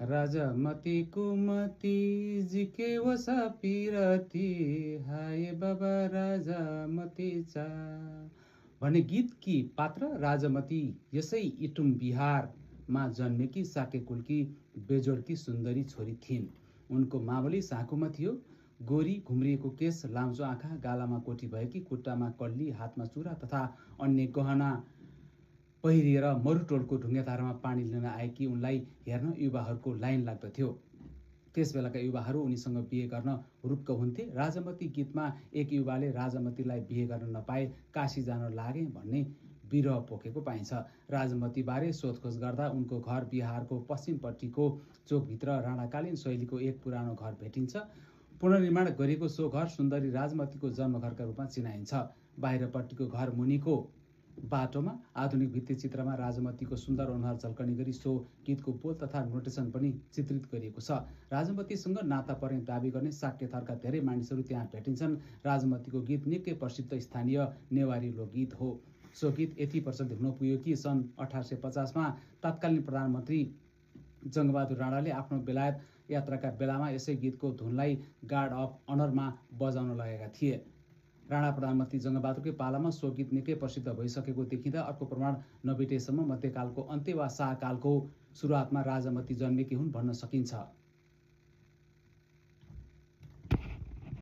राजामती कुमती जिके वसा पिरती हाय बाबा राजामती चा भन्ने गीतकी पात्र राजामती यसै इटुम बिहारमा जन्मेकी साकेकुलकी बेजोडकी सुन्दरी छोरी थिइन्। उनको मावली साँखुमा थियो। गोरी घुम्रिएको केश, लाम्चो आँखा, गालामा कोठी भएकी, खुट्टामा कल्ली, हातमा चुरा तथा अन्य गहना पहिरिएर मरुटोलको ढुङ्गेधारामा पानी लिन आएकी उनलाई हेर्न युवाहरूको लाइन लाग्दथ्यो। त्यसबेलाका युवाहरू उनीसँग बिहे गर्न रुक्क हुन्थे। राजामती गीतमा एक युवाले राजामतीलाई बिहे गर्न नपाए काशी जान लागे भन्ने विरह पोखेको पाइन्छ। राजामतीबारे सोधखोज गर्दा उनको घर बिहारको पश्चिमपट्टिको चोकभित्र राणाकालीन शैलीको एक पुरानो घर भेटिन्छ। पुनर्निर्माण गरिएको सो घर सुन्दरी राजमतीको जन्मघरका रूपमा चिनाइन्छ। बाहिरपट्टिको घर मुनिको बाटोमा आधुनिक भित्तिचित्रमा राजमतीको सुन्दर अनुहार झल्कने गरी सो गीतको बोल तथा नोटेसन पनि चित्रित गरिएको छ। राजमतीसँग नाता पर्ने दावी गर्ने शाक्य थरका धेरै मानिसहरू त्यहाँ भेटिन्छन्। राजमतीको गीत निकै प्रसिद्ध स्थानीय नेवारी लोकगीत हो। सो गीत यति प्रचलित हुन पुग्यो कि सन् 1850मा तत्कालीन प्रधानमन्त्री जङ्गबहादुर राणाले आफ्नो बेलायत यात्राका बेलामा यसै गीतको धुनलाई गार्ड अफ अनरमा बजाउन लगेका थिए। राणा प्रधानमन्त्री जङ्गबहादुरकै पालामा सो गीत निकै प्रसिद्ध भइसकेको देखिँदा अर्को प्रमाण नभेटेसम्म मध्यकालको अन्त्य वा शाहकालको सुरुवातमा राजामती जन्मेकी हुन् भन्न सकिन्छ।